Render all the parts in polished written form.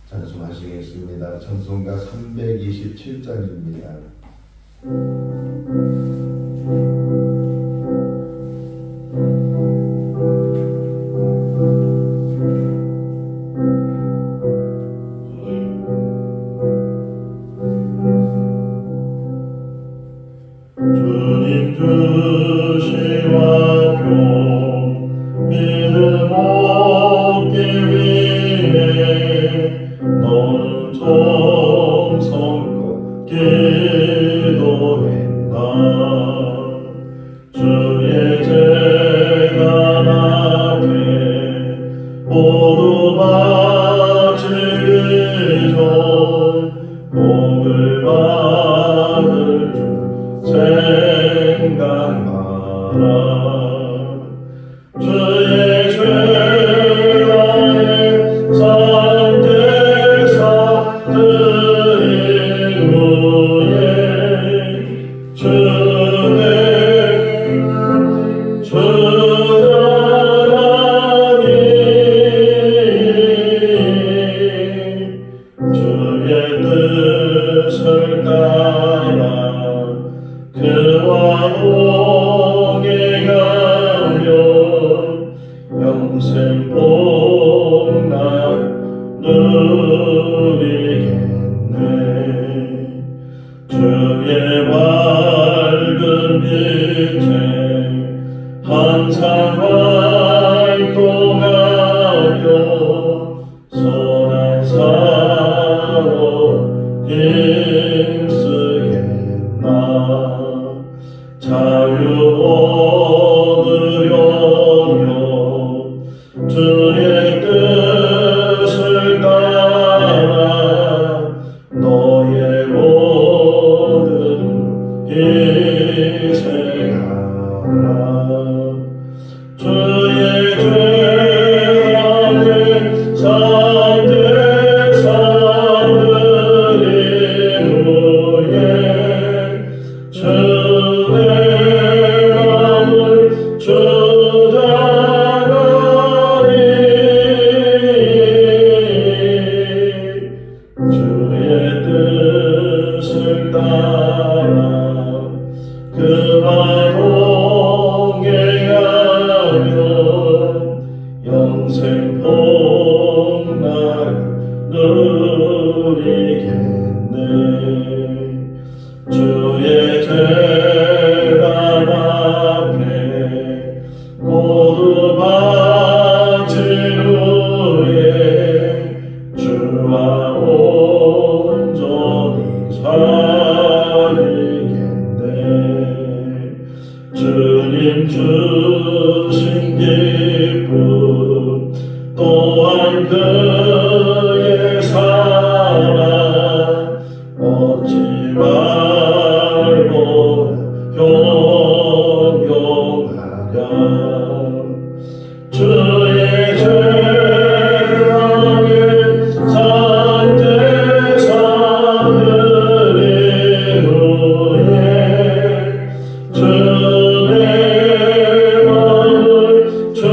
찬송하시겠습니다. 찬송가 327장입니다. 주님 주신 완료 믿음 얻기 위해 너는 정성껏 기도했나. 주의 재단 앞에 모두 바치기 전 복을 받을 줄 생각하라. 주의 죄라의 산대사 드린 후에 주의 주자라니 주의 뜻을 따라 그와 동행하며 영생 복날 누리겠네. 주의 밝은 빛에 항상 활동하며 선한 사로 힘쓰겠나. 자유 얻으려며 주의 뜻을 따라 너의 모든 희생하라. 주의 죄악의 산대사 드린 후에 주의 마음을 주장하니 주의 뜻을 따라 그와 동행하며 영생 복날 누리겠네. 주의 재단 앞에 모두 바친 후에 주와 온전히 살리겠네. 주님 주신 기쁨 또한 그의 사랑 얻지 말고 효용하랴. 주의 죄악의 산대사 드린 후에 주의 마음을 주장하니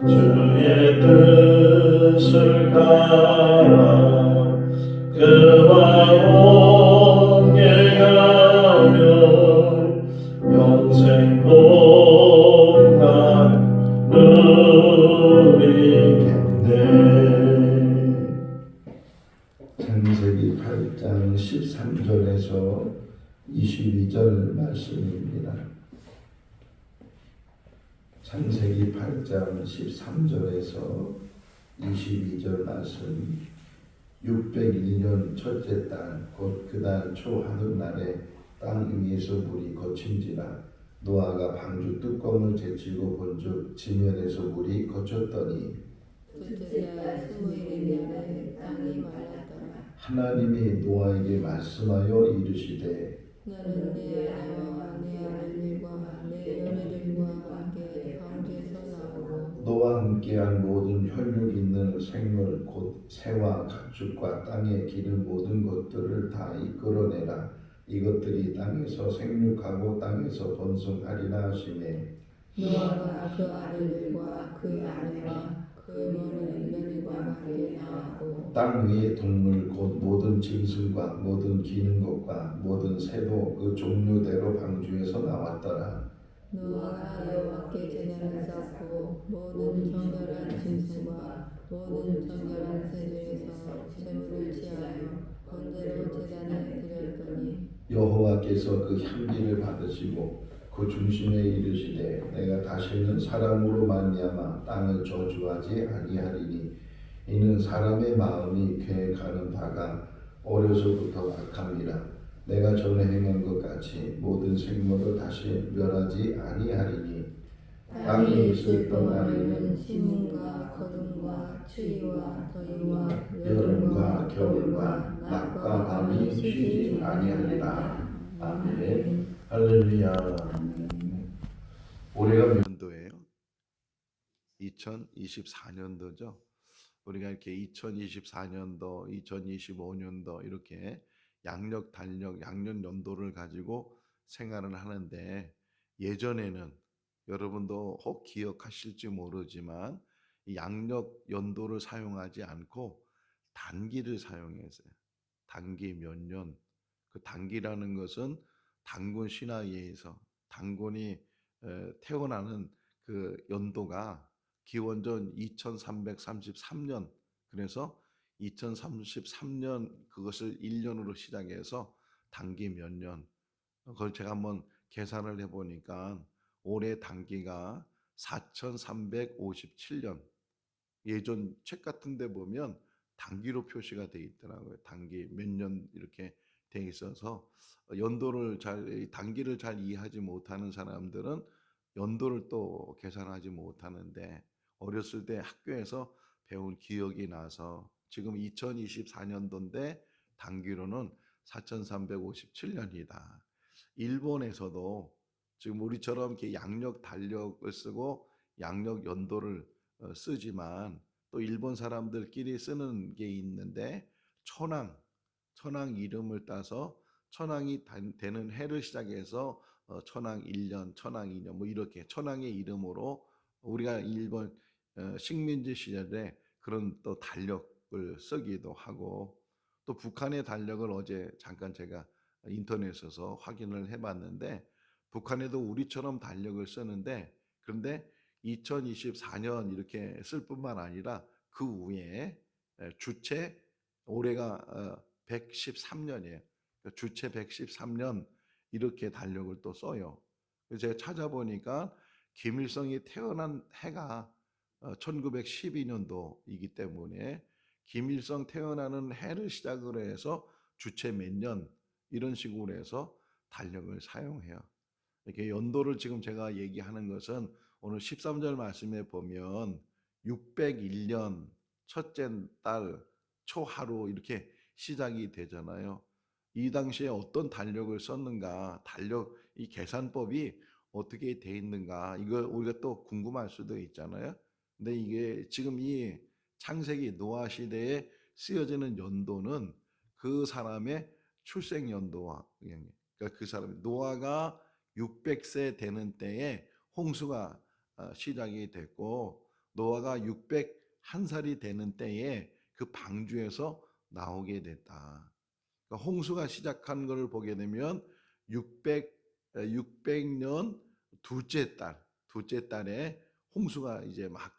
주의 뜻을 따라 그와 동행하며 영생 복날 누리겠네. 창세기 8장 13절에서 22절 말씀입니다. 창세기 8장 13절에서 22절 말씀. 601년 첫째 달 곧 그 달 초 하늘날에 땅 위에서 물이 거친지라. 노아가 방주 뚜껑을 제치고 본즉 지면에서 물이 거쳤더니 둘째 달 21일에 땅이 말랐더라. 하나님이 노아에게 말씀하여 이르시되 너는 네 아내와 네 아들들과 내 여자들과 함께 방주에서 나오고 너와 함께한 모든 혈육 있는 생물 곧 새와 가축과 땅에 기는 모든 것들을 다 이끌어내라. 이것들이 땅에서 생육하고 땅에서 번성하리라 하시매 노아가 그 아들들과 그 아내와 그 모든 며느리와 함께 나왔고 땅 위의 동물 곧 모든 짐승과 모든 기는 것과 모든 새도 그 종류대로 방주에서 나왔더라. 노아가 여호와께 제단을 쌓고 모든 정결한 짐승과 모든 정결한 새 중에서 제물을 취하여 번제로 제단에 드렸더니 여호와께서 그 향기를 받으시고 그 중심에 이르시되 내가 다시는 사람으로 말미암아 땅을 저주하지 아니하리니 이는 사람의 마음이 계획하는 바가 어려서부터 악함이라. 내가 전에 행한 것 같이 모든 생물을 다시 멸하지 아니하리니 땅에 있을 동안에는 심음과 거둠과 추위와 더위와 여름과 겨울과 낮과 밤이 쉬지 아니하리라. 아멘. 할렐루야. 올해가 몇 년도예요? 2024년도죠. 우리가 이렇게 2024년도, 2025년도 이렇게 양력, 달력, 양력 연도를 가지고 생활을 하는데 예전에는 여러분도 혹 기억하실지 모르지만 이 양력 연도를 사용하지 않고 단기를 사용했어요. 단기 몇 년. 그 단기라는 것은 단군 신화에서 단군이 태어나는 그 연도가 기원전 2333년, 그래서 2033년 그것을 1년으로 시작해서 단기 몇 년, 그걸 제가 한번 계산을 해보니까 올해 단기가 4357년. 예전 책 같은 데 보면 단기로 표시가 돼 있더라고요. 단기 몇 년 이렇게 돼 있어서 연도를 잘, 단기를 잘 이해하지 못하는 사람들은 연도를 또 계산하지 못하는데 어렸을 때 학교에서 배운 기억이 나서 지금 2024년도인데 단기로는 4357년이다. 일본에서도 지금 우리처럼 이렇게 양력 달력을 쓰고 양력 연도를 쓰지만 또 일본 사람들끼리 쓰는 게 있는데 천왕 이름을 따서 천왕이 되는 해를 시작해서 천왕 1년, 천왕 2년 뭐 이렇게 천왕의 이름으로 우리가 일본 식민지 시절에 그런 또 달력을 쓰기도 하고 또 북한의 달력을 어제 잠깐 제가 인터넷에서 확인을 해봤는데 북한에도 우리처럼 달력을 쓰는데 그런데 2024년 이렇게 쓸 뿐만 아니라 그 위에 주체 올해가 113년이에요. 주체 113년 이렇게 달력을 또 써요. 그래서 제가 찾아보니까 김일성이 태어난 해가 1912년도이기 때문에 김일성 태어나는 해를 시작으로 해서 주체 몇 년 이런 식으로 해서 달력을 사용해요. 이렇게 연도를 지금 제가 얘기하는 것은 오늘 13절 말씀에 보면 601년 첫째 달 초하루 이렇게 시작이 되잖아요. 이 당시에 어떤 달력을 썼는가, 달력 이 계산법이 어떻게 돼 있는가, 이걸 우리가 또 궁금할 수도 있잖아요. 근데 이게 지금 이 창세기 노아 시대에 쓰여지는 연도는 그 사람의 출생 연도와 그러니까 그 사람의 노아가 600세 되는 때에 홍수가 시작이 됐고 노아가 601살이 되는 때에 그 방주에서 나오게 됐다. 그러니까 홍수가 시작한 것을 보게 되면 600년 둘째 달에 홍수가 이제 막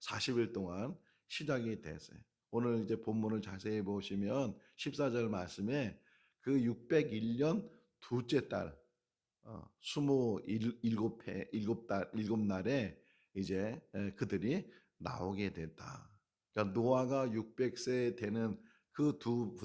40일 동안 시작이 됐어요. 오늘 이제 본문을 자세히 보시면 14절 말씀에 그 601년 둘째 달 27일곱 날에 이제 그들이 나오게 됐다. 그러니까 노아가 600세 되는 그 두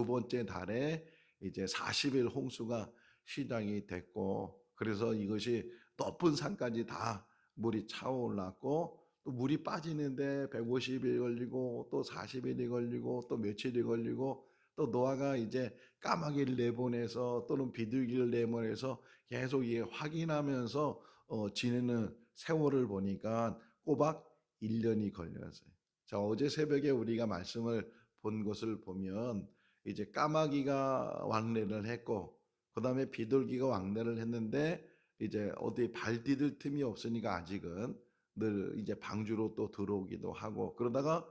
번째 달에 이제 40일 홍수가 시작이 됐고 그래서 이것이 높은 산까지 다 물이 차올랐고 또 물이 빠지는데 150일 걸리고 또 40일이 걸리고 또 며칠이 걸리고 또 노아가 이제 까마귀를 내보내서 또는 비둘기를 내보내서 계속 이게 확인하면서 지내는 세월을 보니까 꼬박 1년이 걸렸어요. 자, 어제 새벽에 우리가 말씀을 본 것을 보면 이제 까마귀가 왕래를 했고 그 다음에 비둘기가 왕래를 했는데 이제 어디 발 디딜 틈이 없으니까 아직은 늘 이제 방주로 또 들어오기도 하고 그러다가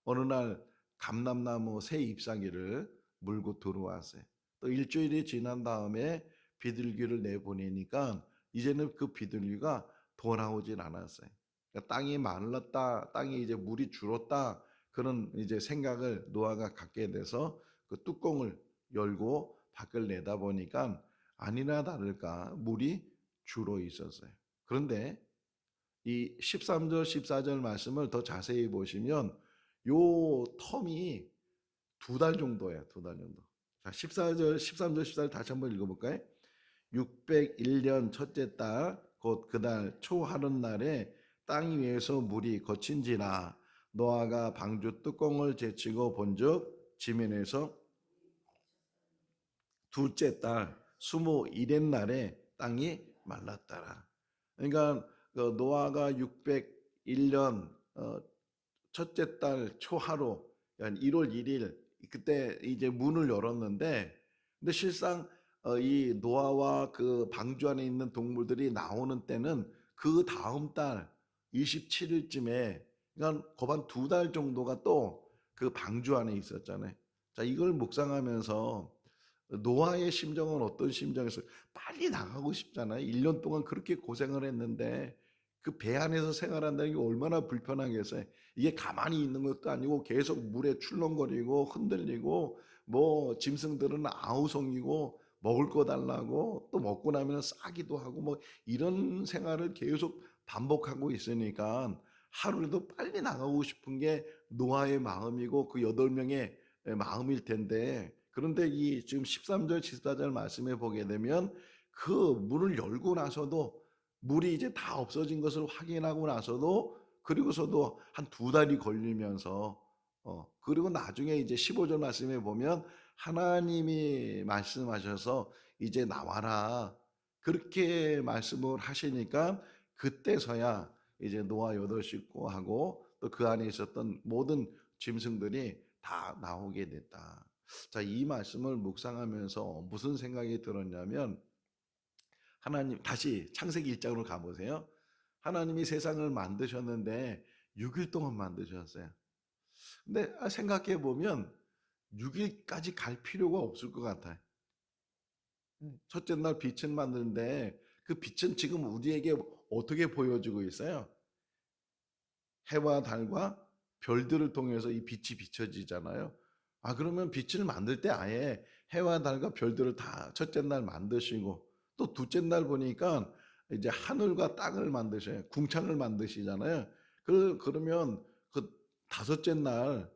어느 날 감람나무 새 잎사귀를 물고 들어왔어요. 또 일주일이 지난 다음에 비둘기를 내보내니까 이제는 그 비둘기가 돌아오질 않았어요. 그러니까 땅이 말랐다, 땅에 이제 물이 줄었다 그런 이제 생각을 노아가 갖게 돼서 그 뚜껑을 열고 밖을 내다보니까 아니나 다를까 물이 줄어 있었어요. 그런데 이 13절 14절 말씀을 더 자세히 보시면 요 텀이 두 달 정도예요. 두 달 정도. 자, 14절 13절 14절 다시 한번 읽어볼까요? 601년 첫째 달 곧 그달 초하룻 날에 땅 위에서 물이 거친지라 노아가 방주 뚜껑을 제치고 본즉 지면에서 둘째 달 21의 날에 땅이 말랐더라. 그러니까 그 노아가 601년 첫째 달 초하루 1월 1일 그때 이제 문을 열었는데 근데 실상 이 노아와 그 방주 안에 있는 동물들이 나오는 때는 그 다음 달 27일쯤에 그러니까 거반 두 달 정도가 또 그 방주 안에 있었잖아요. 자, 이걸 묵상하면서 노아의 심정은 어떤 심정이었어요? 빨리 나가고 싶잖아요. 1년 동안 그렇게 고생을 했는데 그 배 안에서 생활한다는 게 얼마나 불편하겠어요. 이게 가만히 있는 것도 아니고 계속 물에 출렁거리고 흔들리고 뭐 짐승들은 아우성이고 먹을 거 달라고 또 먹고 나면 싸기도 하고 뭐 이런 생활을 계속 반복하고 있으니까 하루라도 빨리 나가고 싶은 게 노아의 마음이고 그 8명의 마음일 텐데 그런데 이 지금 13절 14절 말씀에 보게 되면 그 문을 열고 나서도 물이 이제 다 없어진 것을 확인하고 나서도 그리고서도 한 두 달이 걸리면서 그리고 나중에 이제 15절 말씀에 보면 하나님이 말씀하셔서 이제 나와라 그렇게 말씀을 하시니까 그때서야 이제 노아 여덟 식구하고 또 그 안에 있었던 모든 짐승들이 다 나오게 됐다. 자, 이 말씀을 묵상하면서 무슨 생각이 들었냐면 하나님 다시 창세기 1장으로 가보세요. 하나님이 세상을 만드셨는데 6일 동안 만드셨어요. 근데 생각해 보면 6일까지 갈 필요가 없을 것 같아요. 첫째 날 빛을 만드는데 그 빛은 지금 우리에게 어떻게 보여주고 있어요? 해와 달과 별들을 통해서 이 빛이 비춰지잖아요. 아, 그러면 빛을 만들 때 아예 해와 달과 별들을 다 첫째 날 만드시고 또 둘째 날 보니까 이제 하늘과 땅을 만드셔요. 궁창을 만드시잖아요. 그러면 그 다섯째 날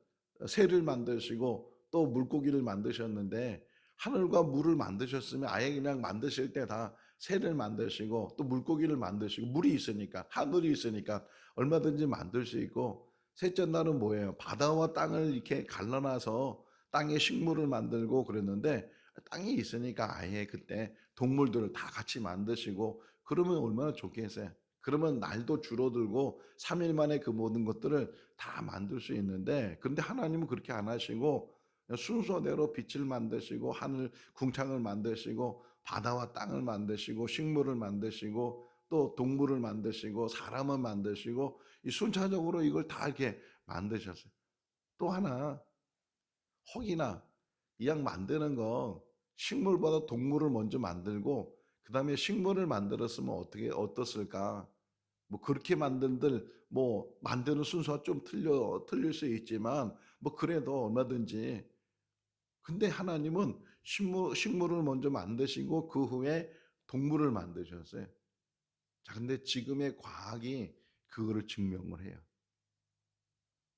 새를 만드시고 또 물고기를 만드셨는데 하늘과 물을 만드셨으면 아예 그냥 만드실 때 다 새를 만드시고 또 물고기를 만드시고 물이 있으니까 하늘이 있으니까 얼마든지 만들 수 있고 셋째 날은 뭐예요? 바다와 땅을 이렇게 갈라놔서 땅에 식물을 만들고 그랬는데 땅이 있으니까 아예 그때 동물들을 다 같이 만드시고 그러면 얼마나 좋겠어요. 그러면 날도 줄어들고 3일 만에 그 모든 것들을 다 만들 수 있는데 그런데 하나님은 그렇게 안 하시고 순서대로 빛을 만드시고 하늘 궁창을 만드시고 바다와 땅을 만드시고 식물을 만드시고 또 동물을 만드시고 사람을 만드시고 이 순차적으로 이걸 다 이렇게 만드셨어요. 또 하나 혹이나 이 양 만드는 거 식물보다 동물을 먼저 만들고 그 다음에 식물을 만들었으면 어떻게 어떻을까? 뭐 그렇게 만든들 뭐 만드는 순서가 좀 틀릴 수 있지만 뭐 그래도 얼마든지 근데 하나님은 식물을 먼저 만드시고 그 후에 동물을 만드셨어요. 자, 근데 지금의 과학이 그거를 증명을 해요.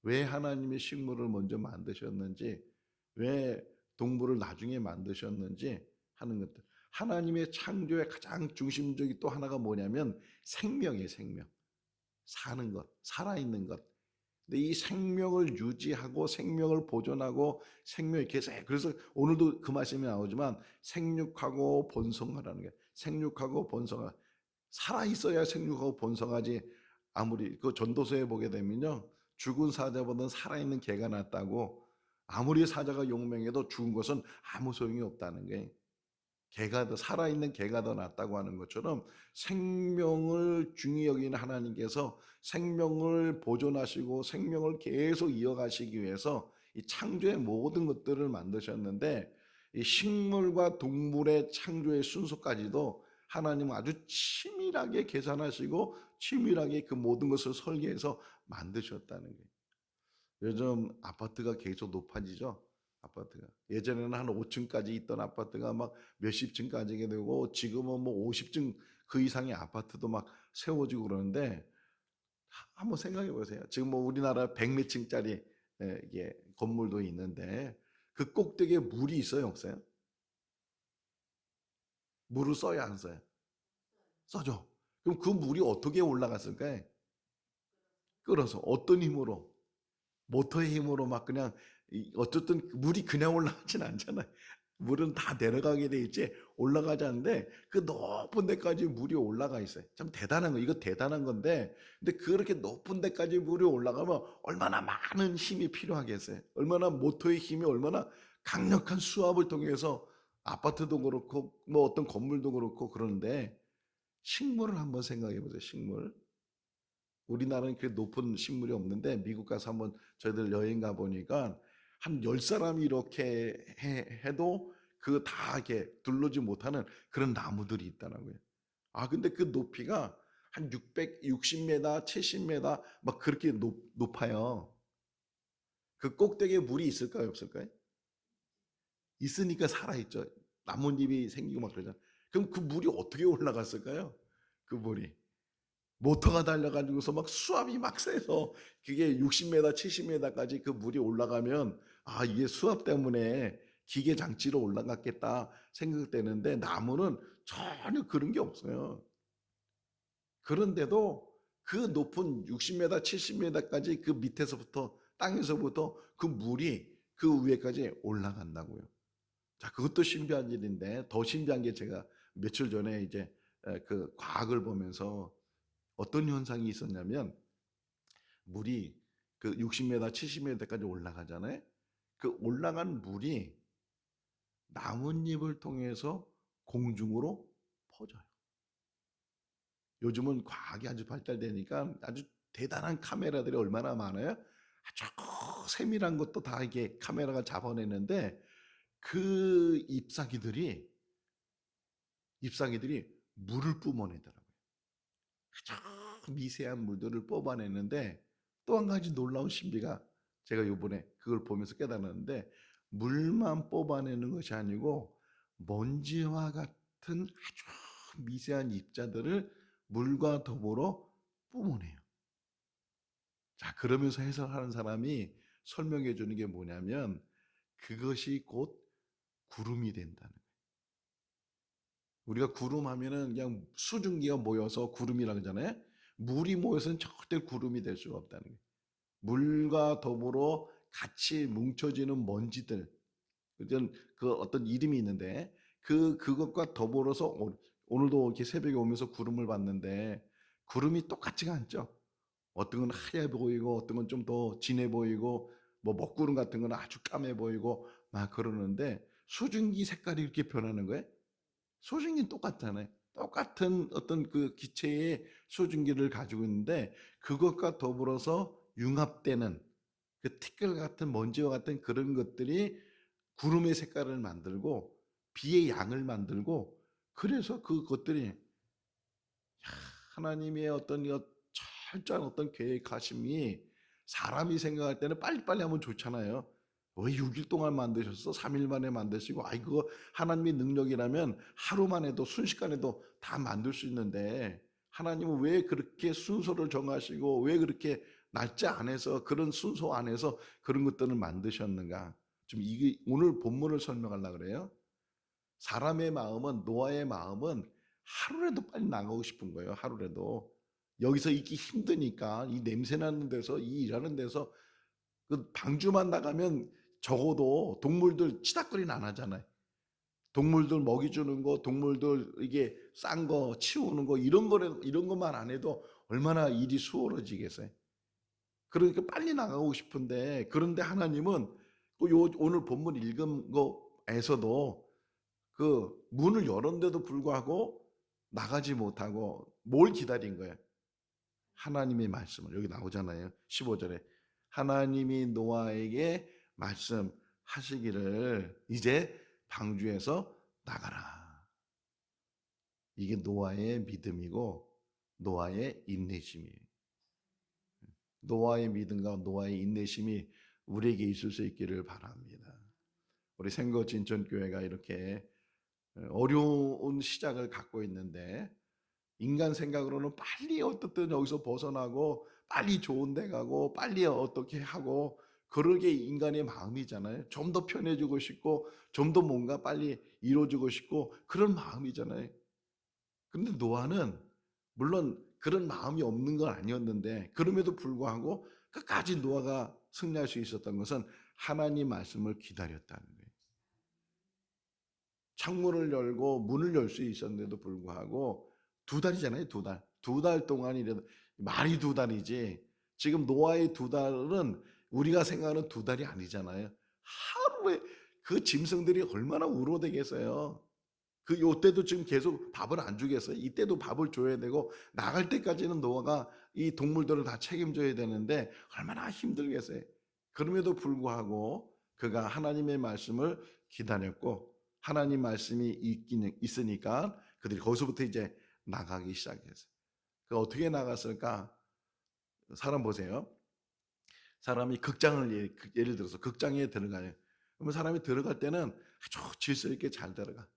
왜 하나님이 식물을 먼저 만드셨는지, 왜 동물을 나중에 만드셨는지 하는 것들. 하나님의 창조의 가장 중심적인 또 하나가 뭐냐면 생명이에요, 생명. 사는 것, 살아있는 것. 근데 이 생명을 유지하고 생명을 보존하고 생명을 계속 해. 그래서 오늘도 그 말씀이 나오지만 생육하고 번성하라는 게 생육하고 번성하 살아 있어야 생육하고 번성하지 아무리 그 전도서에 보게 되면요 죽은 사자보다는 살아있는 개가 낫다고 아무리 사자가 용맹해도 죽은 것은 아무 소용이 없다는 게 개가 더 살아있는 개가 더 낫다고 하는 것처럼 생명을 중히 여기는 하나님께서 생명을 보존하시고 생명을 계속 이어가시기 위해서 이 창조의 모든 것들을 만드셨는데 이 식물과 동물의 창조의 순서까지도 하나님은 아주 치밀하게 계산하시고 치밀하게 그 모든 것을 설계해서 만드셨다는 거예요. 요즘 아파트가 계속 높아지죠. 아파트가 예전에는 한 5층까지 있던 아파트가 막 몇십 층까지 되고 지금은 뭐 50층 그 이상의 아파트도 막 세워지고 그러는데 한번 생각해 보세요. 지금 뭐 우리나라 100몇 층짜리 이게 건물도 있는데 그 꼭대기에 물이 있어요, 없어요? 물을 써야 안 써요? 써죠. 그럼 그 물이 어떻게 올라갔을까요? 끌어서 어떤 힘으로? 모터의 힘으로 막 그냥 어쨌든 물이 그냥 올라가진 않잖아요. 물은 다 내려가게 돼 있지 올라가지 않는데 그 높은 데까지 물이 올라가 있어요. 참 대단한 거, 이거 대단한 건데, 근데 그렇게 높은 데까지 물이 올라가면 얼마나 많은 힘이 필요하겠어요. 얼마나 모터의 힘이 얼마나 강력한 수압을 통해서 아파트도 그렇고 뭐 어떤 건물도 그렇고 그러는데 식물을 한번 생각해 보세요. 식물. 우리나라는 그 높은 식물이 없는데 미국 가서 한번 저희들 여행 가 보니까 한 10사람이 이렇게 해도 그 다 이렇게 둘러지 못하는 그런 나무들이 있더라고요. 아, 근데 그 높이가 한 660m, 70m 막 그렇게 높아요. 그 꼭대기에 물이 있을까요, 없을까요? 있으니까 살아있죠. 나뭇잎이 생기고 막 그러잖아요. 그럼 그 물이 어떻게 올라갔을까요? 그 물이. 모터가 달려가지고서 막 수압이 막 세서 그게 60m, 70m까지 그 물이 올라가면 아, 이게 수압 때문에 기계 장치로 올라갔겠다 생각되는데 나무는 전혀 그런 게 없어요. 그런데도 그 높은 60m, 70m까지 그 밑에서부터 땅에서부터 그 물이 그 위에까지 올라간다고요. 자, 그것도 신비한 일인데 더 신비한 게 제가 며칠 전에 이제 그 과학을 보면서 어떤 현상이 있었냐면 물이 그 60m, 70m까지 올라가잖아요. 그 올라간 물이 나뭇잎을 통해서 공중으로 퍼져요. 요즘은 과학이 아주 발달되니까 아주 대단한 카메라들이 얼마나 많아요. 아주 세밀한 것도 다 이게 카메라가 잡아내는데 그 잎사귀들이 물을 뿜어내더라고요. 아주 미세한 물들을 뽑아내는데 또 한 가지 놀라운 신비가 제가 요번에 그걸 보면서 깨달았는데 물만 뽑아내는 것이 아니고 먼지와 같은 아주 미세한 입자들을 물과 더불어 뿜어내요. 자, 그러면서 해석하는 사람이 설명해 주는 게 뭐냐면 그것이 곧 구름이 된다는 거예요. 우리가 구름 하면은 그냥 수증기가 모여서 구름이라고 하잖아요. 물이 모여서는 절대 구름이 될 수가 없다는 거예요. 물과 더불어 같이 뭉쳐지는 먼지들, 그 어떤 이름이 있는데 그것과 더불어서 오늘도 이렇게 새벽에 오면서 구름을 봤는데 구름이 똑같지가 않죠. 어떤 건 하얘 보이고 어떤 건 좀 더 진해 보이고 뭐 먹구름 같은 건 아주 까매 보이고 막 그러는데 수증기 색깔이 이렇게 변하는 거예요. 수증기는 똑같잖아요. 똑같은 어떤 그 기체의 수증기를 가지고 있는데 그것과 더불어서 융합되는 그 티끌 같은 먼지와 같은 그런 것들이 구름의 색깔을 만들고 비의 양을 만들고 그래서 그것들이 하나님의 어떤 철저한 어떤 계획하심이 사람이 생각할 때는 빨리빨리 하면 좋잖아요. 왜 6일 동안 만드셨어? 3일 만에 만드시고, 아이, 그거 하나님의 능력이라면 하루만 해도 순식간에도 다 만들 수 있는데, 하나님은 왜 그렇게 순서를 정하시고, 왜 그렇게 날짜 안에서, 그런 순서 안에서 그런 것들을 만드셨는가? 좀 이게 오늘 본문을 설명하려고 그래요. 사람의 마음은, 노아의 마음은 하루라도 빨리 나가고 싶은 거예요. 하루라도. 여기서 있기 힘드니까, 이 냄새 나는 데서, 이 일하는 데서, 그 방주만 나가면 적어도 동물들 치닥거리는 안 하잖아요. 동물들 먹이 주는 거, 동물들 이게 싼 거 치우는 거 이런 것만 안 해도 얼마나 일이 수월해지겠어요. 그러니까 빨리 나가고 싶은데 그런데 하나님은 오늘 본문 읽은 거에서도 그 문을 열었는데도 불구하고 나가지 못하고 뭘 기다린 거예요? 하나님의 말씀을. 여기 나오잖아요. 15절에 하나님이 노아에게 말씀하시기를 이제 방주에서 나가라. 이게 노아의 믿음이고 노아의 인내심이에요. 노아의 믿음과 노아의 인내심이 우리에게 있을 수 있기를 바랍니다. 우리 생거 진천교회가 이렇게 어려운 시작을 갖고 있는데 인간 생각으로는 빨리 어떻든 여기서 벗어나고 빨리 좋은 데 가고 빨리 어떻게 하고 그러게 인간의 마음이잖아요. 좀 더 편해지고 싶고 좀 더 뭔가 빨리 이루어지고 싶고 그런 마음이잖아요. 근데 노아는 물론 그런 마음이 없는 건 아니었는데 그럼에도 불구하고 끝까지 노아가 승리할 수 있었던 것은 하나님 말씀을 기다렸다는 거예요. 창문을 열고 문을 열 수 있었는데도 불구하고 2달이잖아요. 2달. 2달 동안이라도 말이 2달이지. 지금 노아의 2달은 우리가 생각하는 2달이 아니잖아요. 하루에 그 짐승들이 얼마나 우로대겠어요. 그 요때도 지금 계속 밥을 안 주겠어요. 이때도 밥을 줘야 되고 나갈 때까지는 노아가 이 동물들을 다 책임져야 되는데 얼마나 힘들겠어요. 그럼에도 불구하고 그가 하나님의 말씀을 기다렸고 하나님 말씀이 있으니까 그들이 거기서부터 이제 나가기 시작했어요. 그 어떻게 나갔을까? 사람 보세요. 사람이 극장을 예를 들어서 극장에 들어가요. 그러면 사람이 들어갈 때는 아주 질서 있게 잘 들어가.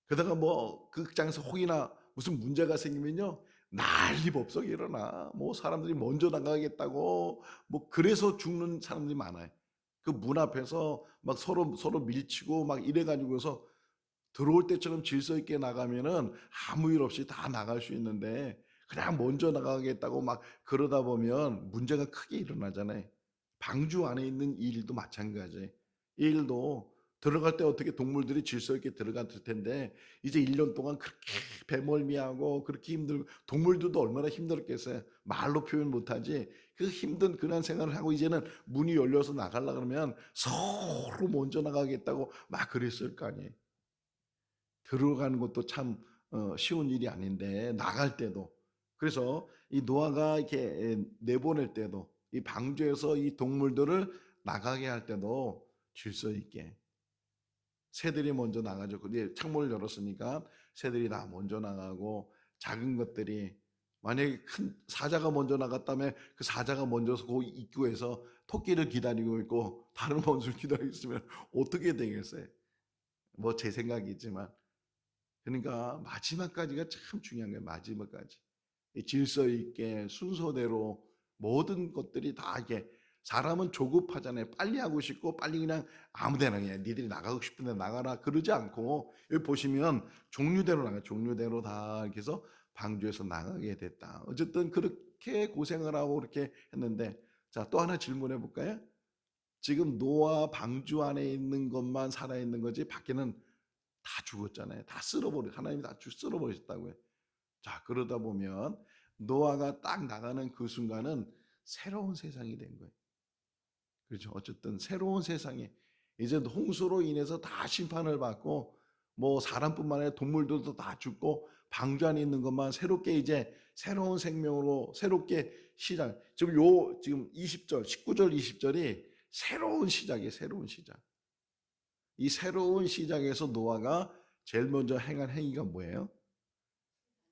그러다가 뭐 극장에서 혹이나 무슨 문제가 생기면요 난리 법석이 일어나. 뭐 사람들이 먼저 나가겠다고 뭐 그래서 죽는 사람들이 많아요. 그 문 앞에서 막 서로 밀치고 막 이래가지고서 들어올 때처럼 질서 있게 나가면은 아무 일 없이 다 나갈 수 있는데 그냥 먼저 나가겠다고 막 그러다 보면 문제가 크게 일어나잖아요. 방주 안에 있는 이 일도 마찬가지예요. 이 일도 들어갈 때 어떻게 동물들이 질서 있게 들어갔을 텐데 이제 1년 동안 그렇게 배멀미하고 그렇게 힘들고 동물들도 얼마나 힘들었겠어요. 말로 표현 못하지. 그 힘든 그런 생활을 하고 이제는 문이 열려서 나가려고 그러면 서로 먼저 나가겠다고 막 그랬을 거 아니에요. 들어가는 것도 참 쉬운 일이 아닌데 나갈 때도 그래서 이 노아가 이렇게 내보낼 때도 이 방주에서 이 동물들을 나가게 할 때도 질서 있게 새들이 먼저 나가죠. 근데 창문을 열었으니까 새들이 다 먼저 나가고 작은 것들이 만약에 큰 사자가 먼저 나갔다면 그 사자가 먼저서 그 입구에서 토끼를 기다리고 있고 다른 원수를 기다리고 있으면 어떻게 되겠어요? 뭐 제 생각이지만 그러니까 마지막까지가 참 중요한 거예요. 마지막까지. 질서 있게 순서대로 모든 것들이 다 이게 사람은 조급하잖아요. 빨리 하고 싶고 빨리 그냥 아무데나 그냥 니들이 나가고 싶은데 나가라 그러지 않고 여기 보시면 종류대로 나가 종류대로 다 이렇게 해서 방주에서 나가게 됐다. 어쨌든 그렇게 고생을 하고 그렇게 했는데 자, 또 하나 질문해 볼까요? 지금 노아 방주 안에 있는 것만 살아 있는 거지 밖에는 다 죽었잖아요. 다 쓸어버려. 하나님이 다 쓸어버리셨다고요. 자, 그러다 보면 노아가 딱 나가는 그 순간은 새로운 세상이 된 거예요. 그렇죠. 어쨌든 새로운 세상에 이제 홍수로 인해서 다 심판을 받고 뭐 사람뿐만 아니라 동물들도 다 죽고 방주 안에 있는 것만 새롭게 이제 새로운 생명으로 새롭게 시작. 지금 20절, 19절, 20절이 새로운 시작이에요. 새로운 시작. 이 새로운 시작에서 노아가 제일 먼저 행한 행위가 뭐예요?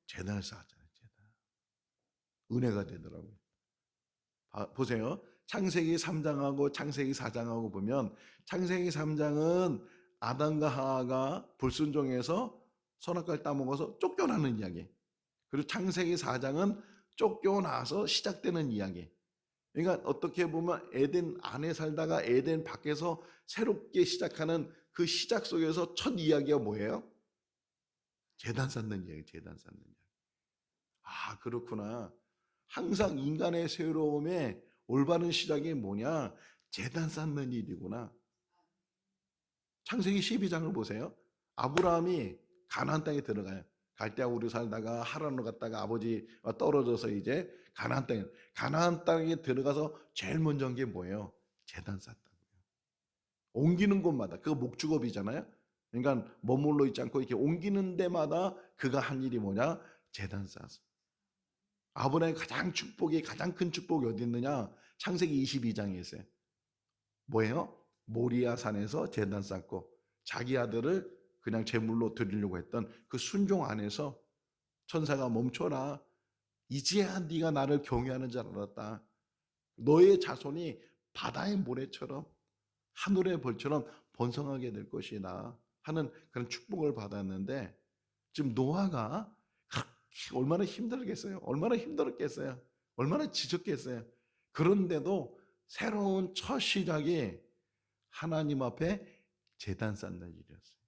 제단을 쌓았잖아요. 제단. 은혜가 되더라고요. 보세요. 창세기 3장하고 창세기 4장하고 보면 창세기 3장은 아담과 하와가 불순종해서 선악과를 따먹어서 쫓겨나는 이야기. 그리고 창세기 4장은 쫓겨나서 시작되는 이야기. 그러니까 어떻게 보면 에덴 안에 살다가 에덴 밖에서 새롭게 시작하는 그 시작 속에서 첫 이야기가 뭐예요? 제단 쌓는 이야기, 제단 쌓는 이야기. 아, 그렇구나. 항상 인간의 새로움의 올바른 시작이 뭐냐? 제단 쌓는 일이구나. 창세기 12장을 보세요. 아브라함이 가나안 땅에 들어가요. 갈대아 우르 살다가 하란으로 갔다가 아버지와 떨어져서 이제 가나안 땅에 들어가서 제일 먼저 한 게 뭐예요? 제단 쌓았다고요. 옮기는 곳마다 그거 목축업이잖아요. 그러니까 머물러 있지 않고 이렇게 옮기는 데마다 그가 한 일이 뭐냐? 제단 쌓았어. 아브라함의 가장 큰 축복이 어디 있느냐? 창세기 22장에 있어요. 뭐예요? 모리아 산에서 제단 쌓고 자기 아들을 그냥 제물로 드리려고 했던 그 순종 안에서 천사가 멈춰라. 이제야 네가 나를 경외하는 줄 알았다. 너의 자손이 바다의 모래처럼 하늘의 벌처럼 번성하게 될 것이다 하는 그런 축복을 받았는데, 지금 노아가 얼마나 힘들겠어요. 얼마나 힘들었겠어요. 얼마나 지쳤겠어요. 그런데도 새로운 첫 시작이 하나님 앞에 제단 쌓는 일이었어요.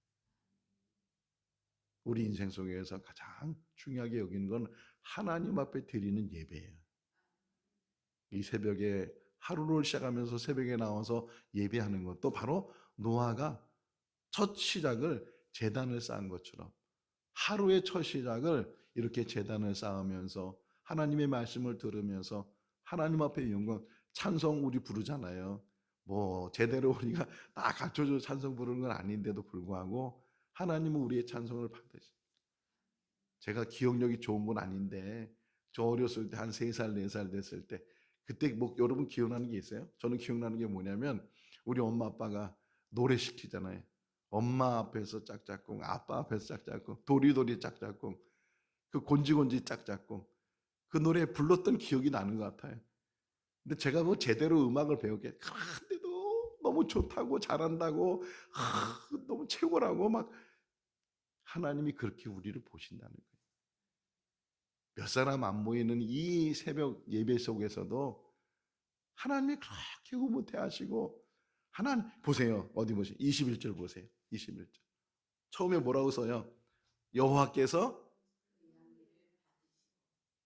우리 인생 속에서 가장 중요하게 여기는 건 하나님 앞에 드리는 예배예요. 이 새벽에 하루를 시작하면서 새벽에 나와서 예배하는 것도 바로 노아가 첫 시작을 제단을 쌓은 것처럼 하루의 첫 시작을 이렇게 제단을 쌓으면서 하나님의 말씀을 들으면서 하나님 앞에 영광 찬송 우리 부르잖아요. 뭐 제대로 우리가 다 갖춰져 찬송 부르는 건 아닌데도 불구하고 하나님은 우리의 찬송을 받으시. 제가 기억력이 좋은 건 아닌데 저 어렸을 때 한 3살 4살 됐을 때 그때 뭐 여러분 기억나는 게 있어요? 저는 기억나는 게 뭐냐면 우리 엄마 아빠가 노래 시키잖아요. 엄마 앞에서 짝짝꿍, 아빠 앞에서 짝짝꿍, 도리도리 짝짝꿍, 그 곤지곤지 짝짝꿍, 그 노래 불렀던 기억이 나는 것 같아요. 근데 제가 뭐 제대로 음악을 배우게 그런데도 너무 좋다고 잘한다고 너무 최고라고 막 하나님이 그렇게 우리를 보신다는 거예요. 몇 사람 안 모이는 이 새벽 예배 속에서도 하나님이 그렇게 흐뭇해하시고 하나님 보세요. 어디 보세요. 21절 보세요. 21절. 처음에 뭐라고 써요? 여호와께서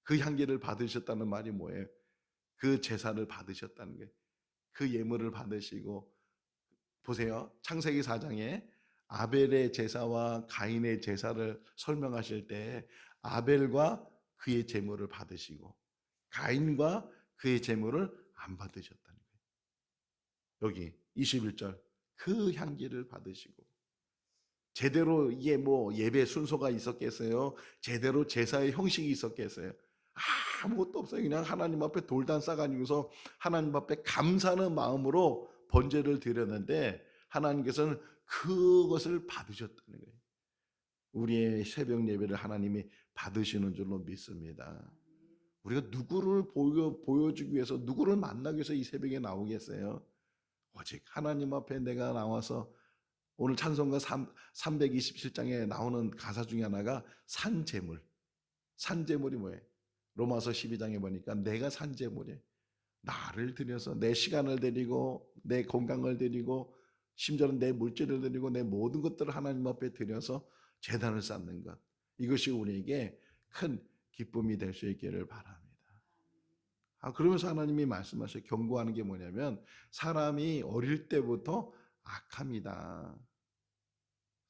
그 향기를 받으셨다는 말이 뭐예요? 그 제사를 받으셨다는 거예요. 그 예물을 받으시고 보세요. 창세기 4장에 아벨의 제사와 가인의 제사를 설명하실 때 아벨과 그의 제물을 받으시고 가인과 그의 제물을 안 받으셨다는 거예요. 여기 21절 그 향기를 받으시고 제대로 이게 뭐 예배 순서가 있었겠어요? 제대로 제사의 형식이 있었겠어요? 아무것도 없어요. 그냥 하나님 앞에 돌단 싸가지고서 하나님 앞에 감사하는 마음으로 번제를 드렸는데 하나님께서는 그것을 받으셨다는 거예요. 우리의 새벽 예배를 하나님이 받으시는 줄로 믿습니다. 우리가 누구를 보여주기 위해서 누구를 만나기 위해서 이 새벽에 나오겠어요? 오직 하나님 앞에 내가 나와서 오늘 찬송가 327장에 나오는 가사 중에 하나가 산제물. 산제물이 뭐예요? 로마서 12장에 보니까 내가 산제물이에요. 나를 들여서 내 시간을 드리고 내 건강을 드리고 심지어는 내 물질을 드리고 내 모든 것들을 하나님 앞에 드려서 제단을 쌓는 것. 이것이 우리에게 큰 기쁨이 될 수 있기를 바랍니다. 그러면서 하나님이 말씀하셔 경고하는 게 뭐냐면 사람이 어릴 때부터 악합니다.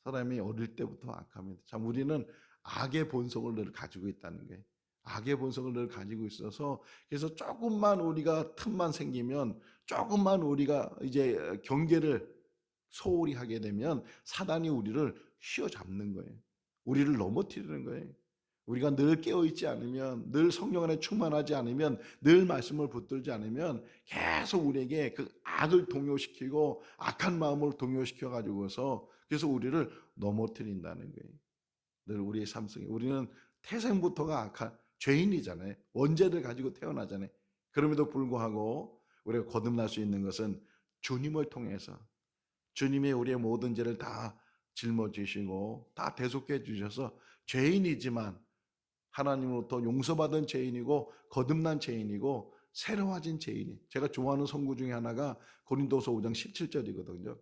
사람이 어릴 때부터 악합니다. 참 우리는 악의 본성을 늘 가지고 있다는 거예요. 악의 본성을 늘 가지고 있어서 그래서 조금만 우리가 틈만 생기면 조금만 우리가 이제 경계를 소홀히 하게 되면 사단이 우리를 휘어잡는 거예요. 우리를 넘어뜨리는 거예요. 우리가 늘 깨어있지 않으면 늘 성령 안에 충만하지 않으면 늘 말씀을 붙들지 않으면 계속 우리에게 그 악을 동요시키고 악한 마음을 동요시켜 가지고서 그래서 우리를 넘어뜨린다는 거예요. 늘 우리의 삶 속에 우리는 태생부터가 악한 죄인이잖아요. 원죄를 가지고 태어나잖아요. 그럼에도 불구하고 우리가 거듭날 수 있는 것은 주님을 통해서 주님이 우리의 모든 죄를 다 짊어지시고 다 대속해 주셔서 죄인이지만 하나님으로부터 용서받은 죄인이고 거듭난 죄인이고 새로워진 죄인이. 제가 좋아하는 선구 중에 하나가 고린도서 5장 17절이거든요.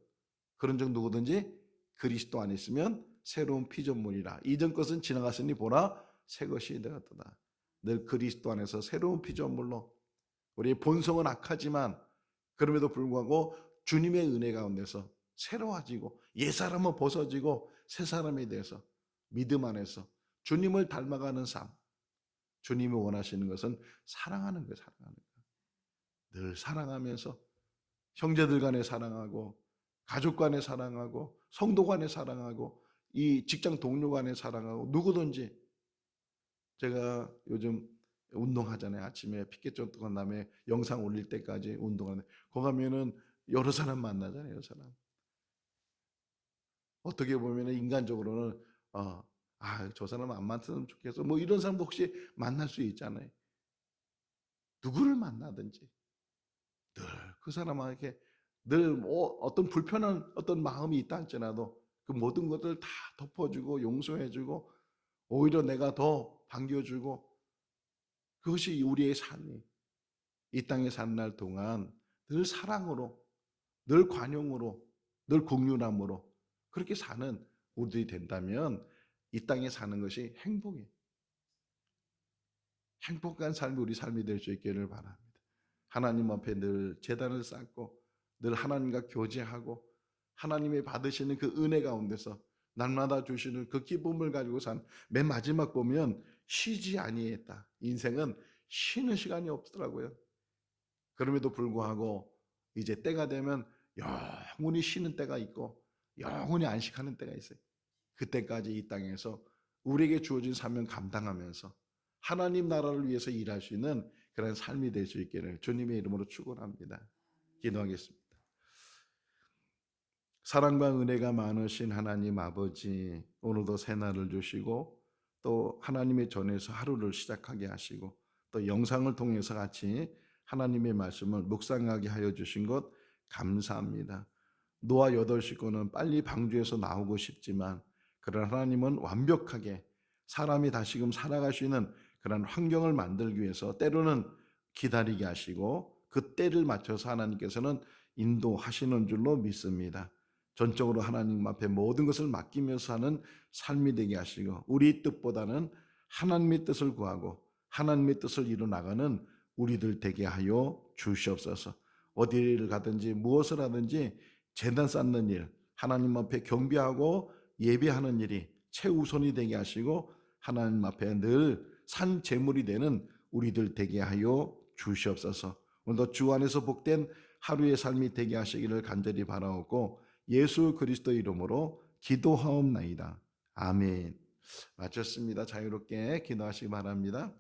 그런즉 누구든지 그리스도 안에 있으면 새로운 피조물이라. 이전 것은 지나갔으니 보라 새 것이 되었도다. 늘 그리스도 안에서 새로운 피조물로 우리의 본성은 악하지만 그럼에도 불구하고 주님의 은혜 가운데서 새로워지고 옛사람은 벗어지고 새사람이 돼서 믿음 안에서 주님을 닮아가는 삶. 주님이 원하시는 것은 사랑하는 거예요. 사랑하는 거. 늘 사랑하면서 형제들 간에 사랑하고 가족 간에 사랑하고 성도 간에 사랑하고 이 직장 동료 간에 사랑하고 누구든지. 제가 요즘 운동하잖아요. 아침에 피켓 쫓고 간 다음에 영상 올릴 때까지 운동하는데 거기 가면은 여러 사람 만나잖아요. 여러 사람. 어떻게 보면은 인간적으로는 저 사람 안 만났으면 좋겠어. 뭐 이런 사람도 혹시 만날 수 있잖아요. 누구를 만나든지 늘 그 사람에게 늘 뭐 어떤 불편한 어떤 마음이 있다 할지라도 그 모든 것들 다 덮어주고 용서해주고 오히려 내가 더 반겨주고 그것이 우리의 삶이 이 땅에 사는 날 동안 늘 사랑으로 늘 관용으로 늘 긍휼함으로 그렇게 사는 우리들이 된다면 이 땅에 사는 것이 행복이에요. 행복한 삶이 우리 삶이 될 수 있기를 바랍니다. 하나님 앞에 늘 제단을 쌓고 늘 하나님과 교제하고 하나님이 받으시는 그 은혜 가운데서 날마다 주시는 그 기쁨을 가지고 산 맨 마지막 보면 쉬지 아니했다. 인생은 쉬는 시간이 없더라고요. 그럼에도 불구하고 이제 때가 되면 영원히 쉬는 때가 있고 영원히 안식하는 때가 있어요. 그때까지 이 땅에서 우리에게 주어진 사명 감당하면서 하나님 나라를 위해서 일할 수 있는 그런 삶이 될 수 있기를 주님의 이름으로 축원합니다. 기도하겠습니다. 사랑과 은혜가 많으신 하나님 아버지, 오늘도 새날을 주시고 또 하나님의 전에서 하루를 시작하게 하시고 또 영상을 통해서 같이 하나님의 말씀을 묵상하게 하여 주신 것 감사합니다. 노아 8식구는 빨리 방주에서 나오고 싶지만 그러나 하나님은 완벽하게 사람이 다시금 살아갈 수 있는 그런 환경을 만들기 위해서 때로는 기다리게 하시고 그 때를 맞춰서 하나님께서는 인도하시는 줄로 믿습니다. 전적으로 하나님 앞에 모든 것을 맡기면서 사는 삶이 되게 하시고 우리 뜻보다는 하나님의 뜻을 구하고 하나님의 뜻을 이루나가는 우리들 되게 하여 주시옵소서. 어디를 가든지 무엇을 하든지 제단 쌓는 일, 하나님 앞에 경배하고 예배하는 일이 최우선이 되게 하시고 하나님 앞에 늘 산 제물이 되는 우리들 되게 하여 주시옵소서. 오늘도 주 안에서 복된 하루의 삶이 되게 하시기를 간절히 바라옵고 예수 그리스도 이름으로 기도하옵나이다. 아멘. 마쳤습니다. 자유롭게 기도하시기 바랍니다.